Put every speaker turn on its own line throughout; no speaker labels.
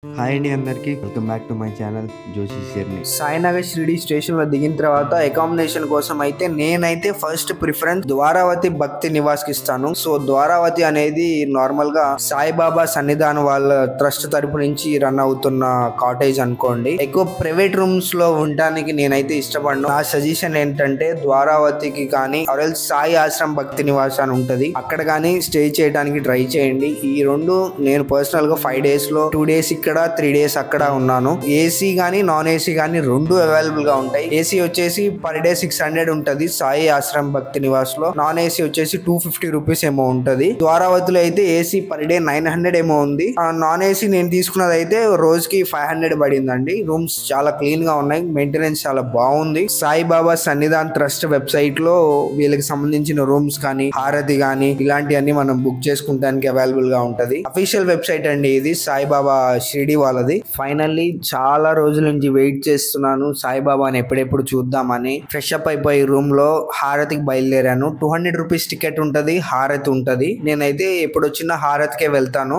Hi అండి అందరికి welcome back to my channel Joshi Sherni.
Sainagar Shirdi station లో దిగిన తర్వాత అకామిడేషన్ కోసం అయితే నేనైతే ఫస్ట్ ప్రిఫరెన్స్ ద్వారావతి భక్తి నివాస్ కి ఇస్తాను. సో ద్వారావతి అనేది నార్మల్ గా సాయిబాబా సన్నిధానం వాళ్ళ ట్రస్ట్ తరపు నుంచి రన్ అవుతున్న కాటేజ్ అనుకోండి. ఎక్కువ ప్రైవేట్ రూమ్స్ లో ఉండడానికి నేనైతే ఇష్టపడను. నా సజెషన్ ఏంటంటే ద్వారావతికి కానీ సాయి ఆశ్రమ్ భక్తి నివాస్ అని ఉంటది, అక్కడ కానీ స్టే చేయడానికి ట్రై చేయండి. ఈ రెండు నేను పర్సనల్ గా 5 days లో 2 days ఇక్కడ 3 days అక్కడ ఉన్నాను. ఏసీ గానీ నాన్ ఏసీ గానీ రెండు అవైలబుల్ గా ఉంటాయి. ఏసీ వచ్చేసి పర్ డే 600 ఉంటది సాయి ఆశ్రమ్ భక్తి నివాస్ లో. నాన్ ఏసీ వచ్చేసి 250 రూపీస్ ఏమో ఉంటది. ద్వారావతిలో అయితే ఏసీ పర్ డే 900 ఏమో ఉంది. నాన్ ఏసీ నేను తీసుకున్నది అయితే రోజుకి 500 పడిందండి. రూమ్స్ చాలా క్లీన్ గా ఉన్నాయి, మెయింటెనెన్స్ చాలా బాగుంది. సాయిబాబా సన్నిధాన్ ట్రస్ట్ వెబ్సైట్ లో వీళ్ళకి సంబంధించిన రూమ్స్ కానీ హారతి కానీ ఇలాంటివన్నీ మనం బుక్ చేసుకుంటానికి అవైలబుల్ గా ఉంటది. అఫీషియల్ వెబ్సైట్ అండి ఇది, సాయిబాబా షిరిడి వాళ్ళది. ఫైనల్లీ చాలా రోజుల నుంచి వెయిట్ చేస్తున్నాను సాయిబాబాని ఎప్పుడెప్పుడు చూద్దామని. ఫ్రెష్ అప్ అయిపోయి రూమ్ లో హారతికి బయలుదేరాను. 200 రూపీస్ టికెట్ ఉంటది, హారతి ఉంటది. నేనైతే ఎప్పుడు వచ్చిన హారతికే వెళ్తాను.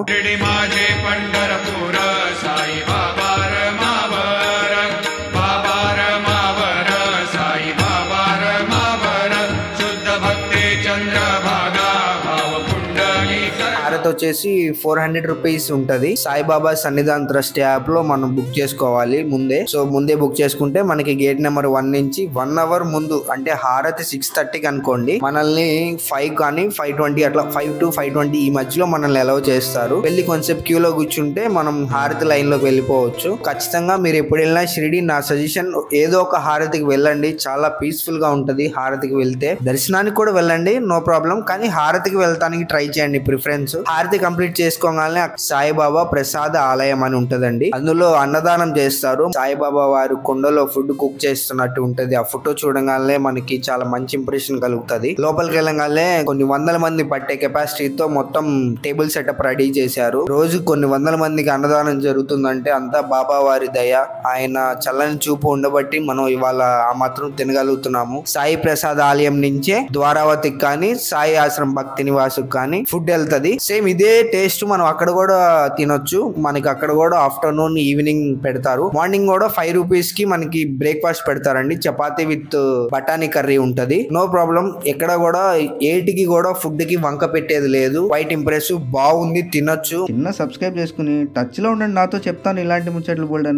హారతి వచ్చేసి 400 రూపీస్ ఉంటది. సాయిబాబా సన్నిధాన్ ట్రస్ట్ యాప్ లో మనం బుక్ చేసుకోవాలి ముందే. సో ముందే బుక్ చేసుకుంటే మనకి గేట్ నెంబర్ 1 నుంచి 1 hour ముందు, అంటే హారతి 6:30కి అనుకోండి, మనల్ని 5 కానీ 5:20 అట్లా 5 to 5:20 ఈ మధ్యలో మనల్ని అలౌ చేస్తారు. వెళ్ళి కొంచెం క్యూలో కూర్చుంటే మనం హారతి లైన్ లోకి వెళ్ళిపోవచ్చు. ఖచ్చితంగా మీరు ఎప్పుడు వెళ్ళినా షిరిడి నా సజెషన్ ఏదో ఒక హారతికి వెళ్ళండి, చాలా పీస్ఫుల్ గా ఉంటది. హారతికి వెళ్తే దర్శనానికి కూడా వెళ్ళండి, నో ప్రాబ్లం, కానీ హారతికి వెళ్తానికి ట్రై చేయండి ప్రిఫరెన్స్. హారతి కంప్లీట్ చేసుకోగానే సాయిబాబా ప్రసాద ఆలయం అని ఉంటదండి, అందులో అన్నదానం చేస్తారు. సాయిబాబా వారు కొండలో ఫుడ్ కుక్ చేస్తున్నట్టు ఉంటది. ఆ ఫోటో చూడగానే మనకి చాలా మంచి ఇంప్రెషన్ కలుగుతుంది. లోపలికి వెళ్ళగానే కొన్ని వందల మంది పట్టే కెపాసిటీతో మొత్తం టేబుల్ సెటప్ రెడీ చేశారు. రోజు కొన్ని వందల మందికి అన్నదానం జరుగుతుందంటే అంతా బాబా వారి దయ, ఆయన చల్లని చూపు ఉండబట్టి మనం ఇవాళ ఆ మాత్రం తినగలుగుతున్నాము. సాయి ప్రసాద్ ఆలయం నుంచే ద్వారావతికి కానీ సాయి ఆశ్రమ్ భక్తి నివాస్ కానీ ఫుడ్ వెళ్తది. సేమ్ ఇదే టేస్ట్ మనం అక్కడ కూడా తినొచ్చు. మనకి అక్కడ కూడా ఆఫ్టర్నూన్ ఈవినింగ్ పెడతారు. మార్నింగ్ కూడా 5 రూపీస్ కి మనకి బ్రేక్ఫాస్ట్ పెడతారండి. చపాతీ విత్ బఠానీ కర్రీ ఉంటది, నో ప్రాబ్లం. ఎక్కడ కూడా ఏటికి కూడా ఫుడ్ కి వంక పెట్టేది లేదు. వైట్ ఇంప్రెసివ్ బాగుంది, తినొచ్చు.
చిన్న సబ్స్క్రైబ్ చేసుకుని టచ్ లో ఉండండి, నాతో చెప్తాను ఇలాంటి ముచ్చట్లు బోల్డ్.